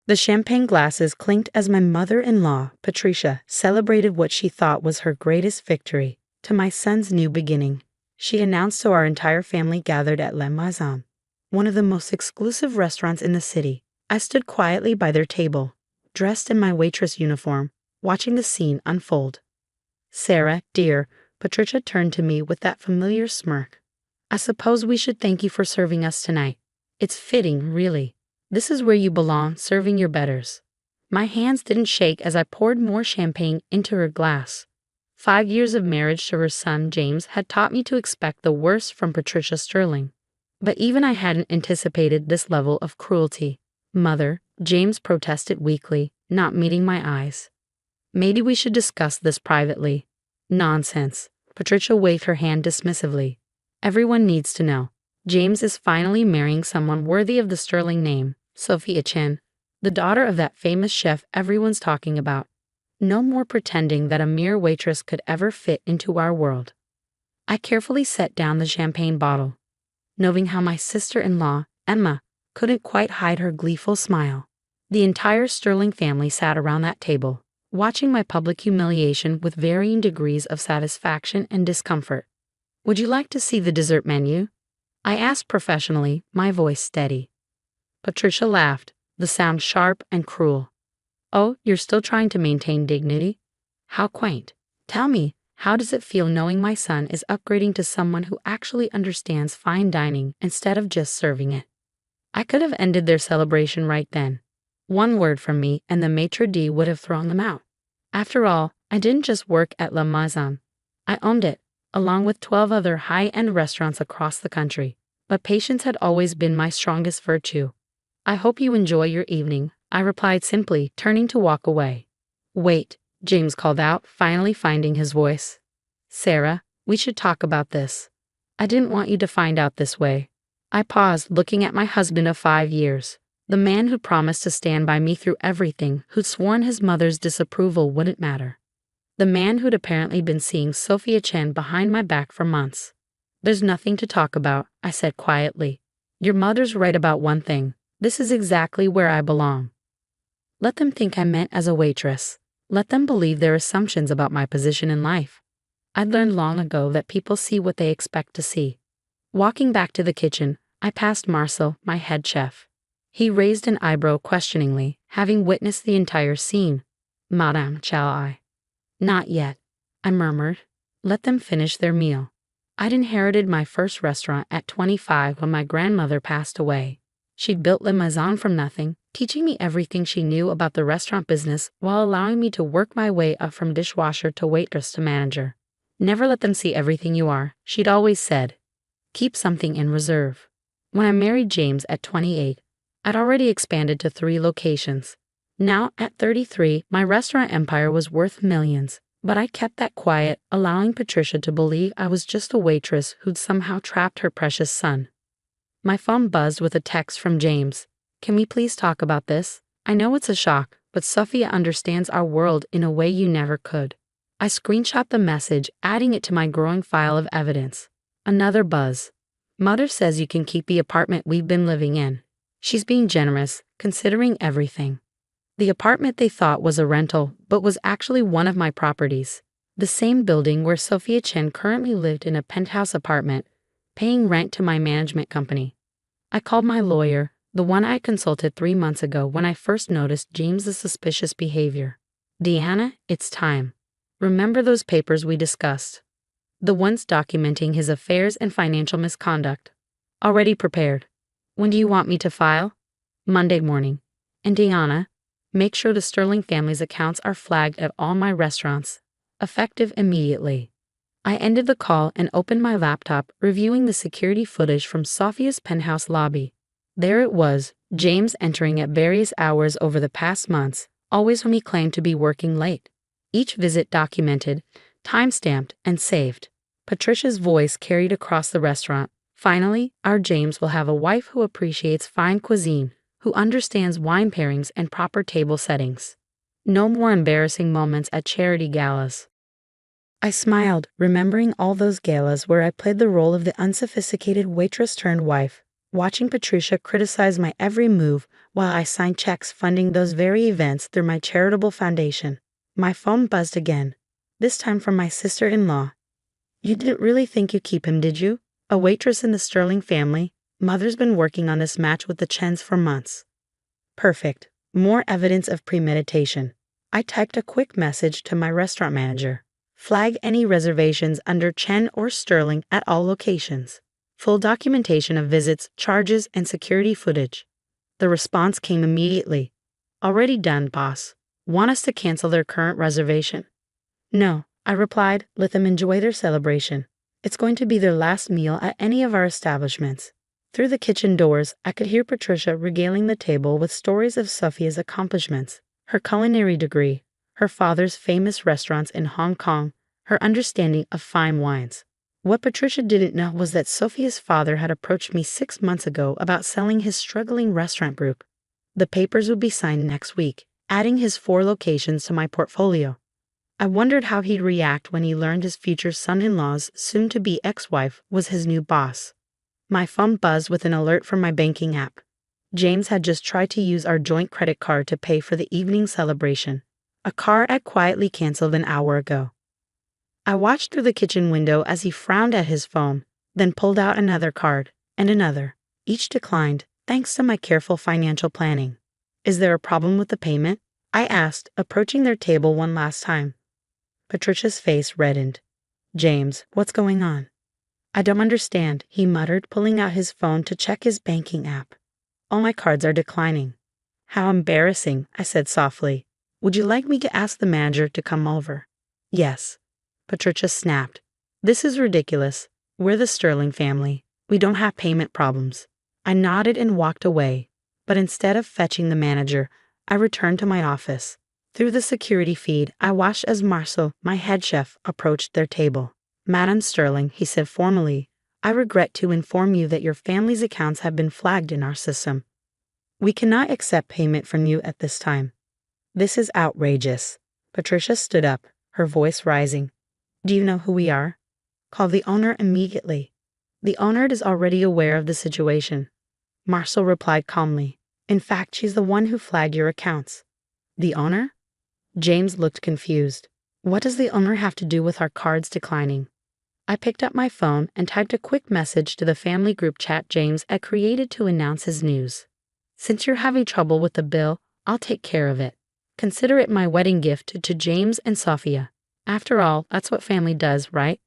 The champagne glasses clinked as my mother-in-law, Patricia, celebrated what she thought was her greatest victory, to my son's new beginning. She announced so our entire family gathered at Le Maison, one of the most exclusive restaurants in the city. I stood quietly by their table, dressed in my waitress uniform, watching the scene unfold. "Sarah, dear," Patricia turned to me with that familiar smirk. "I suppose we should thank you for serving us tonight. It's fitting, really. This is where you belong, serving your betters." My hands didn't shake as I poured more champagne into her glass. 5 years of marriage to her son James had taught me to expect the worst from Patricia Sterling. But even I hadn't anticipated this level of cruelty. "Mother," James protested weakly, not meeting my eyes. "Maybe we should discuss this privately." "Nonsense." Patricia waved her hand dismissively. "Everyone needs to know. James is finally marrying someone worthy of the Sterling name, Sophia Chen, the daughter of that famous chef everyone's talking about. No more pretending that a mere waitress could ever fit into our world." I carefully set down the champagne bottle, noting how my sister-in-law, Emma, couldn't quite hide her gleeful smile. The entire Sterling family sat around that table, watching my public humiliation with varying degrees of satisfaction and discomfort. "Would you like to see the dessert menu?" I asked professionally, my voice steady. Patricia laughed, the sound sharp and cruel. "Oh, you're still trying to maintain dignity? How quaint. Tell me, how does it feel knowing my son is upgrading to someone who actually understands fine dining instead of just serving it?" I could have ended their celebration right then. One word from me and the maitre d' would have thrown them out. After all, I didn't just work at La Maison. I owned it, along with 12 other high-end restaurants across the country. But patience had always been my strongest virtue. "I hope you enjoy your evening," I replied simply, turning to walk away. "Wait," James called out, finally finding his voice. "Sarah, we should talk about this. I didn't want you to find out this way." I paused, looking at my husband of 5 years. The man who promised to stand by me through everything, who'd sworn his mother's disapproval wouldn't matter. The man who'd apparently been seeing Sophia Chen behind my back for months. "There's nothing to talk about," I said quietly. "Your mother's right about one thing. This is exactly where I belong." Let them think I meant as a waitress. Let them believe their assumptions about my position in life. I'd learned long ago that people see what they expect to see. Walking back to the kitchen, I passed Marcel, my head chef. He raised an eyebrow questioningly, having witnessed the entire scene. "Madame, shall I?" "Not yet," I murmured. "Let them finish their meal." I'd inherited my first restaurant at 25 when my grandmother passed away. She'd built Le Maison from nothing, teaching me everything she knew about the restaurant business while allowing me to work my way up from dishwasher to waitress to manager. "Never let them see everything you are," she'd always said. "Keep something in reserve." When I married James at 28, I'd already expanded to 3 locations. Now, at 33, my restaurant empire was worth millions, but I kept that quiet, allowing Patricia to believe I was just a waitress who'd somehow trapped her precious son. My phone buzzed with a text from James. "Can we please talk about this? I know it's a shock, but Sophia understands our world in a way you never could." I screenshot the message, adding it to my growing file of evidence. Another buzz. "Mother says you can keep the apartment we've been living in. She's being generous, considering everything." The apartment they thought was a rental, but was actually one of my properties. The same building where Sophia Chen currently lived in a penthouse apartment, paying rent to my management company. I called my lawyer, the one I consulted 3 months ago when I first noticed James's suspicious behavior. "Deanna, it's time. Remember those papers we discussed? The ones documenting his affairs and financial misconduct. Already prepared. When do you want me to file?" "Monday morning. And Deanna, make sure the Sterling family's accounts are flagged at all my restaurants. Effective immediately." I ended the call and opened my laptop, reviewing the security footage from Sophia's penthouse lobby. There it was, James entering at various hours over the past months, always when he claimed to be working late. Each visit documented, time-stamped, and saved. Patricia's voice carried across the restaurant. "Finally, our James will have a wife who appreciates fine cuisine, who understands wine pairings and proper table settings. No more embarrassing moments at charity galas." I smiled, remembering all those galas where I played the role of the unsophisticated waitress-turned-wife. watching Patricia criticize my every move while I signed checks funding those very events through my charitable foundation. My phone buzzed again, this time from my sister-in-law. You didn't really think you keep him, did you? A waitress in the Sterling family. Mother's been working on this match with the Chens for months. Perfect. More evidence of premeditation. I typed a quick message to my restaurant manager. Flag any reservations under Chen or Sterling at all locations. Full documentation of visits, charges, and security footage. The response came immediately. Already done, boss. Want us to cancel their current reservation? No, I replied. Let them enjoy their celebration. It's going to be their last meal at any of our establishments. Through the kitchen doors, I could hear Patricia regaling the table with stories of Sophia's accomplishments, her culinary degree, her father's famous restaurants in Hong Kong, her understanding of fine wines. What Patricia didn't know was that Sophia's father had approached me 6 months ago about selling his struggling restaurant group. The papers would be signed next week, adding his 4 locations to my portfolio. I wondered how he'd react when he learned his future son-in-law's soon-to-be ex-wife was his new boss. My phone buzzed with an alert from my banking app. James had just tried to use our joint credit card to pay for the evening celebration, a card I'd quietly canceled an hour ago. I watched through the kitchen window as he frowned at his phone, then pulled out another card, and another. Each declined, thanks to my careful financial planning. Is there a problem with the payment? I asked, approaching their table one last time. Patricia's face reddened. James, what's going on? I don't understand, he muttered, pulling out his phone to check his banking app. All my cards are declining. How embarrassing, I said softly. Would you like me to ask the manager to come over? Yes. Patricia snapped. This is ridiculous. We're the Sterling family. We don't have payment problems. I nodded and walked away, but instead of fetching the manager, I returned to my office. Through the security feed, I watched as Marcel, my head chef, approached their table. Madam Sterling, he said formally, I regret to inform you that your family's accounts have been flagged in our system. We cannot accept payment from you at this time. This is outrageous. Patricia stood up, her voice rising. Do you know who we are? Call the owner immediately. The owner is already aware of the situation. Marcel replied calmly. In fact, she's the one who flagged your accounts. The owner? James looked confused. What does the owner have to do with our cards declining? I picked up my phone and typed a quick message to the family group chat James had created to announce his news. Since you're having trouble with the bill, I'll take care of it. Consider it my wedding gift to James and Sophia. After all, that's what family does, right?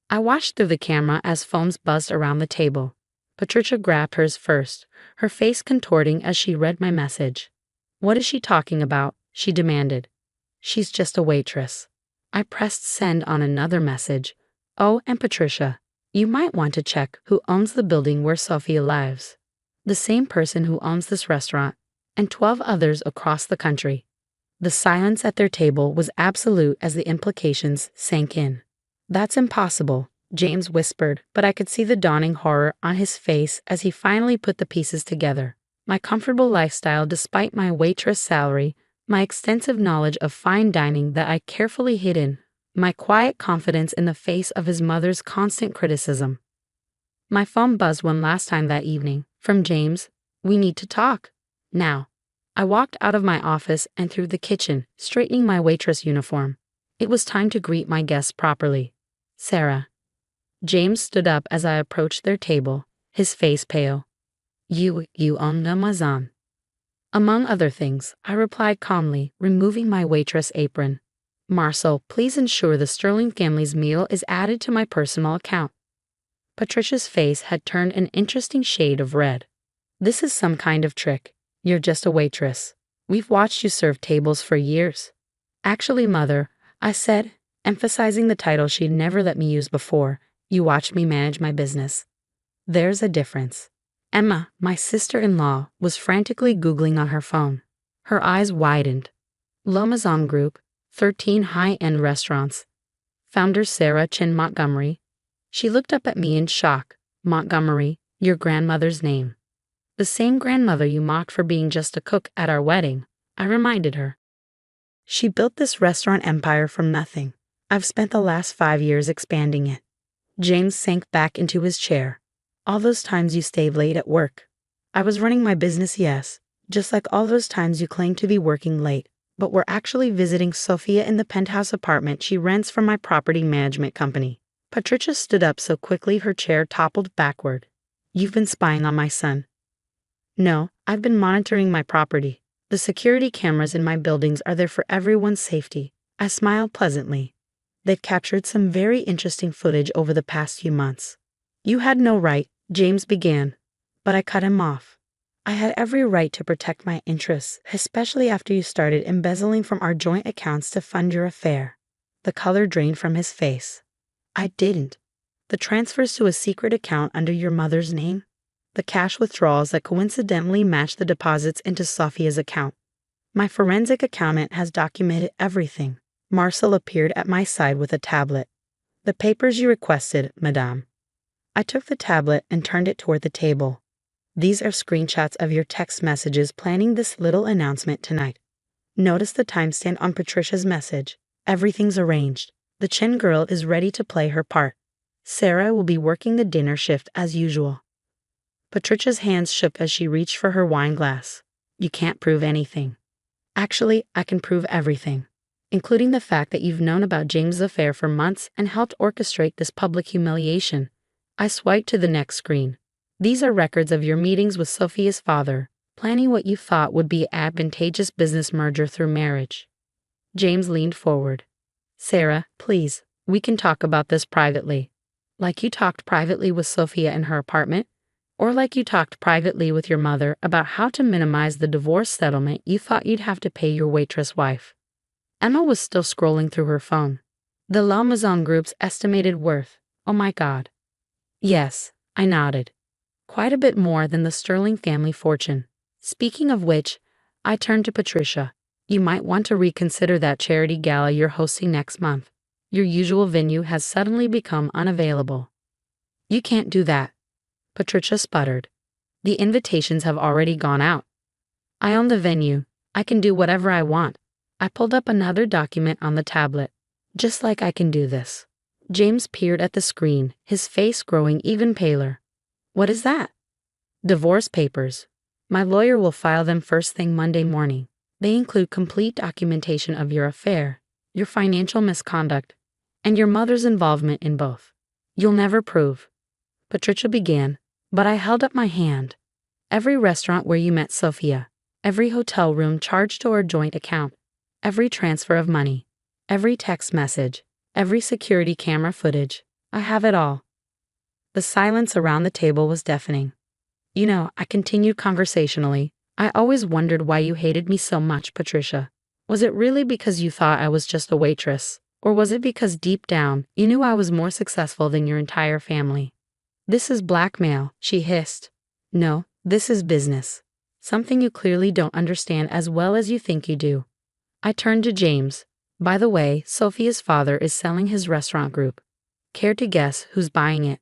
I watched through the camera as phones buzzed around the table. Patricia grabbed hers first, her face contorting as she read my message. What is she talking about? She demanded. She's just a waitress. I pressed send on another message. Oh, and Patricia, you might want to check who owns the building where Sophia lives. The same person who owns this restaurant, and 12 others across the country. The silence at their table was absolute as the implications sank in. That's impossible, James whispered, but I could see the dawning horror on his face as he finally put the pieces together. My comfortable lifestyle despite my waitress salary, my extensive knowledge of fine dining that I carefully hid in, my quiet confidence in the face of his mother's constant criticism. My phone buzzed one last time that evening, from James. We need to talk. Now. I walked out of my office and through the kitchen, straightening my waitress uniform. It was time to greet my guests properly. Sarah. James stood up as I approached their table, his face pale. You own the maison. Among other things, I replied calmly, removing my waitress apron. Marcel, please ensure the Sterling family's meal is added to my personal account. Patricia's face had turned an interesting shade of red. This is some kind of trick. You're just a waitress. We've watched you serve tables for years. Actually, Mother, I said, emphasizing the title she'd never let me use before, you watched me manage my business. There's a difference. Emma, my sister-in-law, was frantically Googling on her phone. Her eyes widened. La Maison Group, 13 high-end restaurants. Founder Sarah Chin Montgomery. She looked up at me in shock. Montgomery, your grandmother's name. The same grandmother you mocked for being just a cook at our wedding, I reminded her. She built this restaurant empire from nothing. I've spent the last 5 years expanding it. James sank back into his chair. All those times you stayed late at work. I was running my business, yes, just like all those times you claimed to be working late, but were actually visiting Sophia in the penthouse apartment she rents from my property management company. Patricia stood up so quickly her chair toppled backward. You've been spying on my son. No, I've been monitoring my property. The security cameras in my buildings are there for everyone's safety. I smiled pleasantly. They've captured some very interesting footage over the past few months. You had no right, James began, but I cut him off. I had every right to protect my interests, especially after you started embezzling from our joint accounts to fund your affair. The color drained from his face. I didn't. The transfers to a secret account under your mother's name? The cash withdrawals that coincidentally matched the deposits into Sophia's account. My forensic accountant has documented everything. Marcel appeared at my side with a tablet. The papers you requested, madame. I took the tablet and turned it toward the table. These are screenshots of your text messages planning this little announcement tonight. Notice the timestamp on Patricia's message. Everything's arranged. The Chin girl is ready to play her part. Sarah will be working the dinner shift as usual. Patricia's hands shook as she reached for her wine glass. You can't prove anything. Actually, I can prove everything, including the fact that you've known about James' affair for months and helped orchestrate this public humiliation. I swiped to the next screen. These are records of your meetings with Sophia's father, planning what you thought would be an advantageous business merger through marriage. James leaned forward. Sarah, please, we can talk about this privately. Like you talked privately with Sophia in her apartment, or like you talked privately with your mother about how to minimize the divorce settlement you thought you'd have to pay your waitress wife. Emma was still scrolling through her phone. The La Maison Group's estimated worth. Oh my God. Yes, I nodded. Quite a bit more than the Sterling family fortune. Speaking of which, I turned to Patricia. You might want to reconsider that charity gala you're hosting next month. Your usual venue has suddenly become unavailable. You can't do that. Patricia sputtered. The invitations have already gone out. I own the venue. I can do whatever I want. I pulled up another document on the tablet. Just like I can do this. James peered at the screen, his face growing even paler. What is that? Divorce papers. My lawyer will file them first thing Monday morning. They include complete documentation of your affair, your financial misconduct, and your mother's involvement in both. You'll never prove. Patricia began, but I held up my hand. Every restaurant where you met Sophia, every hotel room charged to our joint account, every transfer of money, every text message, every security camera footage. I have it all. The silence around the table was deafening. You know, I continued conversationally, I always wondered why you hated me so much, Patricia. Was it really because you thought I was just a waitress? Or was it because deep down, you knew I was more successful than your entire family? This is blackmail, she hissed. No, this is business. Something you clearly don't understand as well as you think you do. I turned to James. By the way, Sophia's father is selling his restaurant group. Care to guess who's buying it?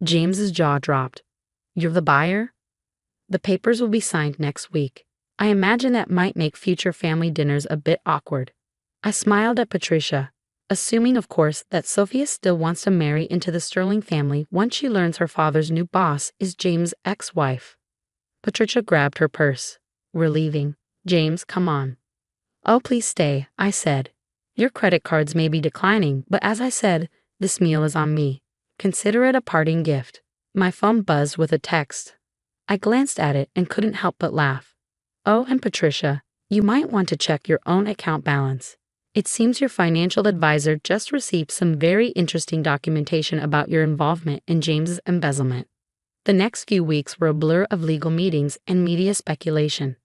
James's jaw dropped. You're the buyer? The papers will be signed next week. I imagine that might make future family dinners a bit awkward. I smiled at Patricia, assuming of course that Sophia still wants to marry into the Sterling family once she learns her father's new boss is James' ex-wife. Patricia grabbed her purse. We're leaving. James, come on. Oh, please stay, I said. Your credit cards may be declining, but as I said, this meal is on me. Consider it a parting gift. My phone buzzed with a text. I glanced at it and couldn't help but laugh. Oh, and Patricia, you might want to check your own account balance. It seems your financial advisor just received some very interesting documentation about your involvement in James's embezzlement. The next few weeks were a blur of legal meetings and media speculation.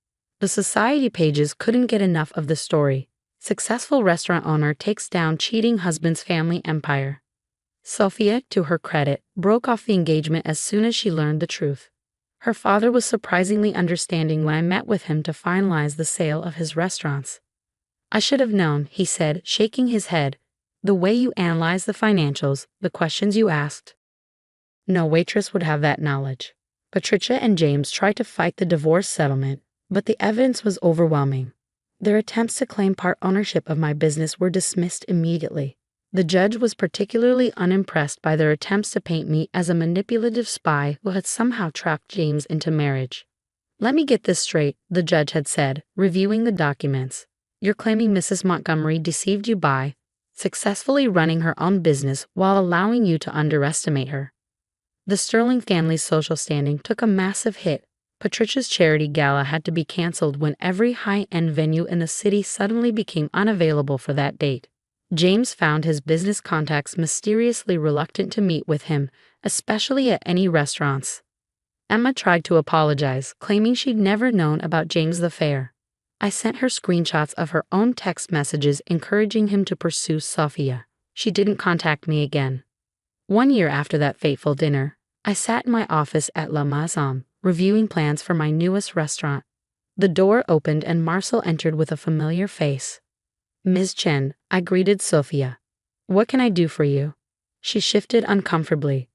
The society pages couldn't get enough of the story. Successful restaurant owner takes down cheating husband's family empire. Sophia, to her credit, broke off the engagement as soon as she learned the truth. Her father was surprisingly understanding when I met with him to finalize the sale of his restaurants. I should have known, he said, shaking his head. The way you analyzed the financials, the questions you asked. No waitress would have that knowledge. Patricia and James tried to fight the divorce settlement, but the evidence was overwhelming. Their attempts to claim part ownership of my business were dismissed immediately. The judge was particularly unimpressed by their attempts to paint me as a manipulative spy who had somehow trapped James into marriage. "Let me get this straight," the judge had said, reviewing the documents. "You're claiming Mrs. Montgomery deceived you by successfully running her own business while allowing you to underestimate her." The Sterling family's social standing took a massive hit. Patricia's charity gala had to be canceled when every high-end venue in the city suddenly became unavailable for that date. James found his business contacts mysteriously reluctant to meet with him, especially at any restaurants. Emma tried to apologize, claiming she'd never known about James' affair. I sent her screenshots of her own text messages encouraging him to pursue Sophia. She didn't contact me again. 1 year after that fateful dinner, I sat in my office at La Maison, reviewing plans for my newest restaurant. The door opened and Marcel entered with a familiar face. "Ms. Chen," I greeted Sophia. "What can I do for you?" She shifted uncomfortably.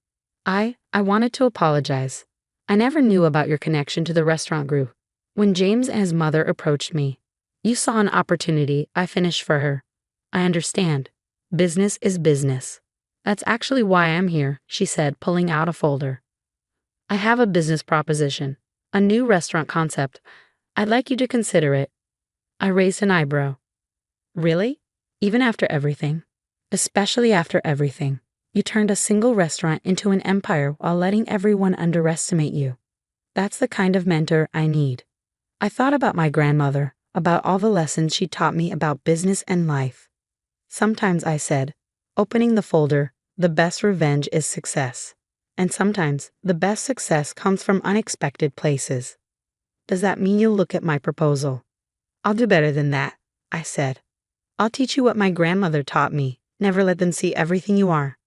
I wanted to apologize. I never knew about your connection to the restaurant group. When James and his mother approached me, you saw an opportunity, I finished for her. I understand. Business is business. That's actually why I'm here, she said, pulling out a folder. I have a business proposition, a new restaurant concept. I'd like you to consider it. I raised an eyebrow. Really? Even after everything? Especially after everything. You turned a single restaurant into an empire while letting everyone underestimate you. That's the kind of mentor I need. I thought about my grandmother, about all the lessons she taught me about business and life. Sometimes, I said, opening the folder, the best revenge is success. And sometimes, the best success comes from unexpected places. Does that mean you'll look at my proposal? I'll do better than that, I said. I'll teach you what my grandmother taught me. Never let them see everything you are.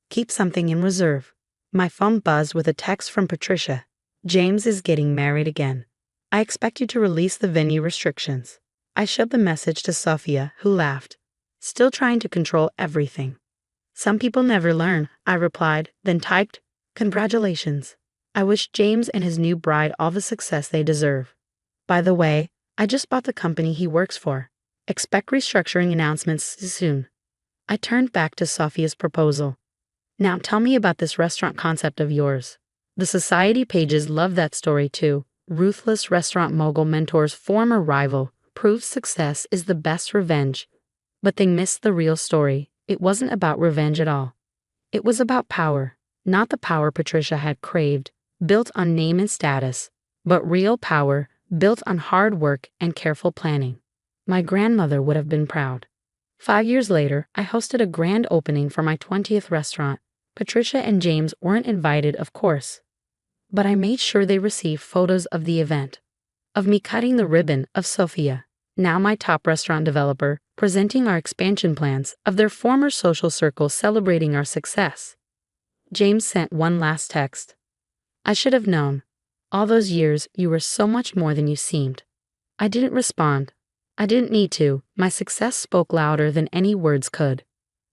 Keep something in reserve. My phone buzzed with a text from Patricia. James is getting married again. I expect you to release the venue restrictions. I showed the message to Sophia, who laughed, still trying to control everything. Some people never learn, I replied, then typed, "Congratulations. I wish James and his new bride all the success they deserve. By the way, I just bought the company he works for. Expect restructuring announcements soon." I turned back to Sophia's proposal. "Now tell me about this restaurant concept of yours." The society pages love that story too. Ruthless restaurant mogul mentor's former rival proves success is the best revenge. But they missed the real story. It wasn't about revenge at all. It was about power, not the power Patricia had craved, built on name and status, but real power built on hard work and careful planning. My grandmother would have been proud. 5 years later, I hosted a grand opening for my 20th restaurant. Patricia and James weren't invited, of course. But I made sure they received photos of the event. Of me cutting the ribbon, of Sophia, now my top restaurant developer, presenting our expansion plans, of their former social circle celebrating our success. James sent one last text. "I should have known. All those years, you were so much more than you seemed." I didn't respond. I didn't need to. My success spoke louder than any words could.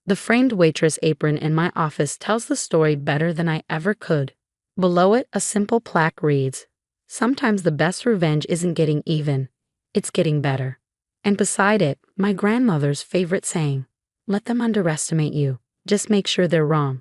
The framed waitress apron in my office tells the story better than I ever could. Below it, a simple plaque reads, "Sometimes the best revenge isn't getting even, it's getting better." And beside it, my grandmother's favorite saying, "Let them underestimate you. Just make sure they're wrong."